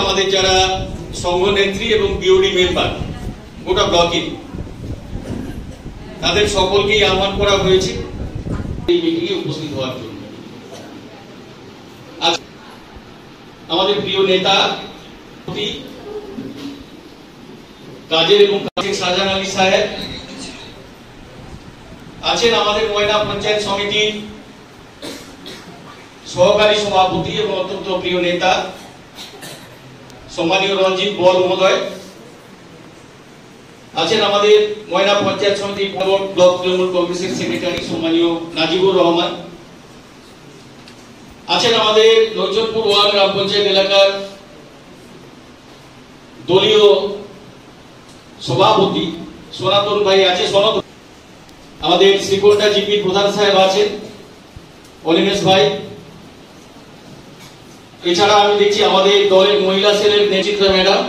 আমাদের যারা সংঘ নেত্রী এবং বিওডি মেম্বার গোটা ব্লকে তাদের সকলকেই আহ্বান করা হয়েছে এই মিটিংয়ে উপস্থিত হওয়ার জন্য। আজ আমাদের প্রিয় নেতা কাজের এবং কাজের শাহজাহান আলী সাহেব আছেন, আমাদের ময়না পঞ্চায়েত সমিতির সহকারী সভাপতি এবং অত্যন্ত প্রিয় নেতা সম্মানীয় রঞ্জিত বল মহোদয়, আছেন আমাদের ময়না পঞ্চায়েত সমিতি ব্লক তৃণমূল কংগ্রেসের সেক্রেটারি সম্মানীয় নাজিবুর রহমান, আছেন আমাদের নজরপুর ওয়ার্ড গ্রাম পঞ্চায়েত এলাকার দলীয় সভাপতি সনাতন ভাই আছে, সনাতন আমাদের শ্রীকোটা জিপির প্রধান সাহেব আছেন অনিমেষ ভাই। এছাড়া আমি দেখছি আমাদের দলের মহিলা সেলের নেতৃত্ব ম্যাডাম,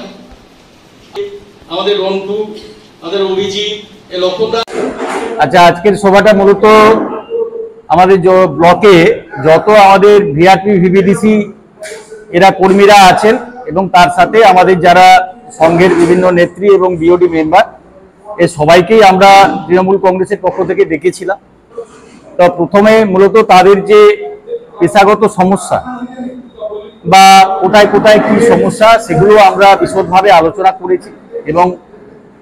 আমাদের রন্টু, আমাদের অভিজিৎ, লক্ষণদা। আচ্ছা, আজকের সভাটা মূলত আমাদের ব্লকে যত আমাদের ভিআরপি ভিভিডিসি এরা কর্মীরা আছেন এবং তার সাথে আমাদের যারা সংঘের বিভিন্ন নেত্রী এবং বিওডি মেম্বার এ সবাইকেই আমরা তৃণমূল কংগ্রেসের পক্ষ থেকে ডেকেছিলাম। তো প্রথমে মূলত তাদের যে পেশাগত সমস্যা বা কোথায় কোথায় কি সমস্যা সেগুলো আমরা বিশদভাবে আলোচনা করেছি এবং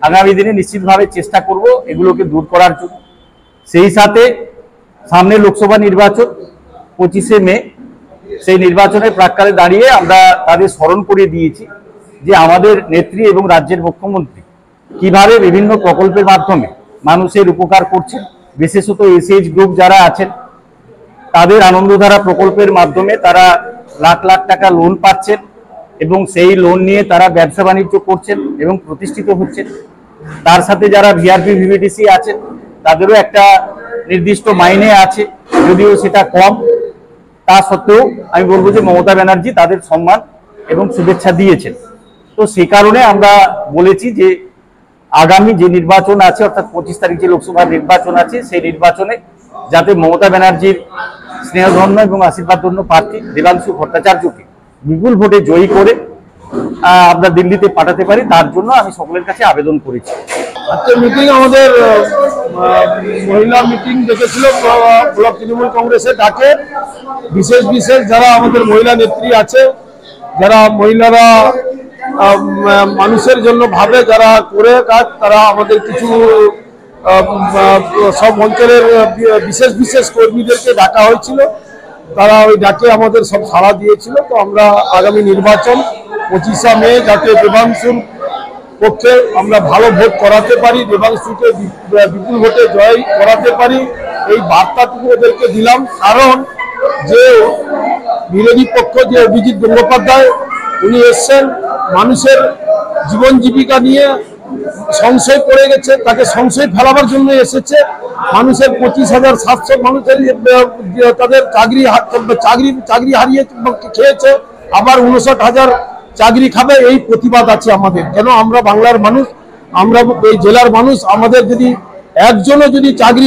আগামী দিনে নিশ্চিতভাবে চেষ্টা করব এগুলোকে দূর করার জন্য। সেই সাথে সামনে লোকসভা নির্বাচন 25শে মে, সেই নির্বাচনের প্রাক্কালে দাঁড়িয়ে আমরা তাদের স্মরণ করিয়ে দিয়েছি যে আমাদের নেত্রী এবং রাজ্যের মুখ্যমন্ত্রী কিভাবে বিভিন্ন প্রকল্পের মাধ্যমে মানুষের উপকার করছেন। বিশেষত এসএইচ গ্রুপ যারা আছেন তাদের আনন্দধারা প্রকল্পের মাধ্যমে তারা লাখ লাখ টাকা লোন পাচ্ছেন এবং সেই লোন নিয়ে তারা ব্যবসা বাণিজ্য করছেন এবং প্রতিষ্ঠিত হচ্ছেন। তার সাথে যারা ভিআরপি ভিভিডিসি আছেন তাদেরও একটা নির্দিষ্ট মাইনে আছে, যদিও সেটা কম, তা সত্ত্বেও আমি বলবো যে মমতা ব্যানার্জি তাদের সম্মান এবং শুভেচ্ছা দিয়েছেন। তো সেই কারণে আমরা বলেছি যে আগামী যে নির্বাচন আছে অর্থাৎ 25 তারিখ যে লোকসভা নির্বাচন আছে সেই নির্বাচনে যাতে মমতা ব্যানার্জির স্নেহধন্য এবং আশীর্বাদধন্য প্রার্থী দেবাংশু ভট্টাচার্যকে বিপুল ভোটে জয়ী করে আমরা দিল্লিতে পাঠাতে পারি, তার জন্য আমি সকলের কাছে আবেদন করেছি। আজকে মিটিং আমাদের মহিলা মিটিং ডেকেছিল ব্লক তৃণমূল কংগ্রেসের ডাকে। বিশেষ বিশেষ যারা আমাদের মহিলা নেত্রী আছে, যারা মহিলারা মানুষের জন্য ভাবে, যারা করে কাজ, তারা আমাদের কিছু সব অঞ্চলের বিশেষ বিশেষ কর্মীদেরকে ডাকা হয়েছিল। তারা ওই ডাকে আমাদের সব সাড়া দিয়েছিল। তো আমরা আগামী নির্বাচন 25শে মে যাতে দেবাংশুর পক্ষে আমরা ভালো ভোট করাতে পারি, দেবাংশুকে বিপুল ভোটে জয় করাতে পারি, এই বার্তাটুকু ওদেরকে দিলাম। কারণ যে বিরোধী পক্ষ যে অভিজিৎ গঙ্গোপাধ্যায় উনি এসছেন মানুষের জীবন জীবিকা নিয়ে সংশয় পড়ে গেছে, তাকে সংশয় ফেলাবার জন্য এসেছে। মানুষের 25,700 মানুষের তাদের চাকরি হারিয়ে খেয়েছে, আবার 59,000 চাকরি খাবে, এই প্রতিবাদ আছে আমাদের। কেন আমরা বাংলার মানুষ, আমরা এই জেলার মানুষ, আমাদের যদি একজনও যদি চাকরি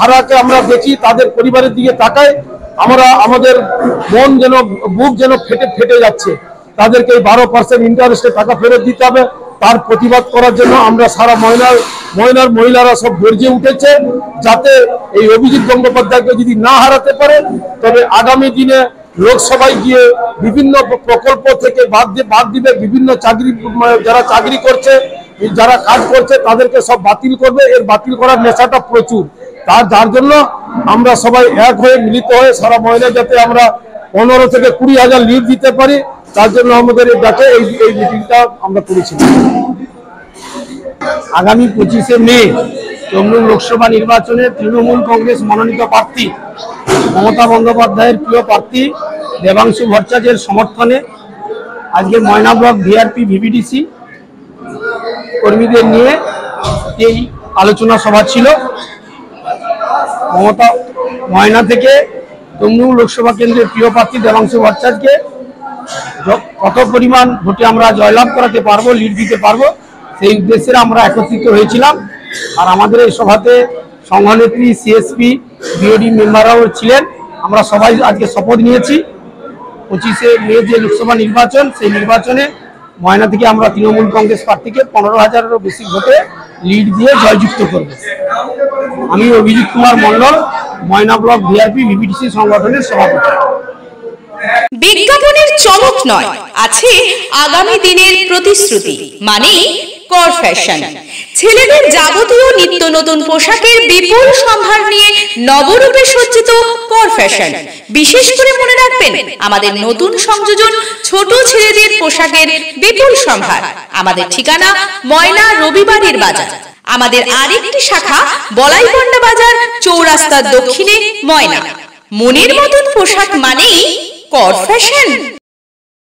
হারাকে আমরা দেখি, তাদের পরিবারের দিকে তাকায়, আমরা আমাদের মন যেন বুক যেন ফেটে যাচ্ছে। তাদেরকে এই 12% ইন্টারেস্টে টাকা ফেরত দিতে হবে। তার প্রতিবাদ করার জন্য আমরা সারা ময়নার মহিলারা সব গর্জে উঠেছে, যাতে এই অভিজিৎ গঙ্গোপাধ্যায়কে যদি না হারাতে পারে তবে আগামী দিনে লোকসভায় গিয়ে বিভিন্ন প্রকল্প থেকে বাদ দিবে, বিভিন্ন চাকরি যারা চাকরি করছে, যারা কাজ করছে তাদেরকে সব বাতিল করবে। এর বাতিল করার নেশাটা প্রচুর, যার জন্য আমরা সবাই এক হয়ে মিলিত হয়ে সারা ময়না যাতে আমরা 15 থেকে 20,000 লিড দিতে পারি, তার জন্য আমাদের এই ডাকে এই মিটিংটা আমরা করেছিলাম। আগামী 25শে মে তমলুক লোকসভা নির্বাচনে তৃণমূল কংগ্রেস মনোনীত প্রার্থী মমতা বন্দ্যোপাধ্যায়ের প্রিয় প্রার্থী দেবাংশু ভট্টাচার্যের সমর্থনে আজকে ময়না ব্লক ভিআরপি ভিভিডিসি কর্মীদের নিয়ে এই আলোচনা সভা ছিল। ময়না থেকে তমলুক লোকসভা কেন্দ্রের প্রিয় প্রার্থী দেবাংশু ভট্টাচার্যকে কত পরিমাণ ভোটে আমরা জয়লাভ করাতে পারবো, লিড দিতে পারবো, সেই উদ্দেশ্যে আমরা একত্রিত হয়েছিলাম। আর আমাদের এই সভাতে সংঘনেত্রী, সিএসপি, বিওডি মেম্বাররাও ছিলেন। আমরা সবাই আজকে শপথ নিয়েছি 25শে মে যে লোকসভা নির্বাচন, সেই নির্বাচনে ময়না থেকে আমরা তৃণমূল কংগ্রেস প্রার্থীকে 15,000-এরও বেশি ভোটে লিড দিয়ে জয়যুক্ত করব। আমি অভিজিৎ কুমার মণ্ডল, ময়না ব্লক ভিআরপি ভিভিডিসি সংগঠনের সভাপতি। বিজ্ঞাপনের চমক নয়, আছে আগামী দিনের প্রতিশ্রুতি, মানে কর ফ্যাশন। ছেলেদের যাবতীয় নিত্য নতুন পোশাকের বিপুল সম্ভার নিয়ে নবরূপে সজ্জিত কর ফ্যাশন। বিশেষ করে মনে রাখবেন, আমাদের নতুন সংযোজন ছোট ছেলেদের পোশাকের বিপুল সম্ভার। আমাদের ঠিকানা ময়না রবিবারের বাজার। আমাদের আরেকটি শাখা বলাইপন্ডা বাজার, চৌরাস্তার দক্ষিণে ময়না। মনের মতন পোশাক মানেই কর ফ্যাশন।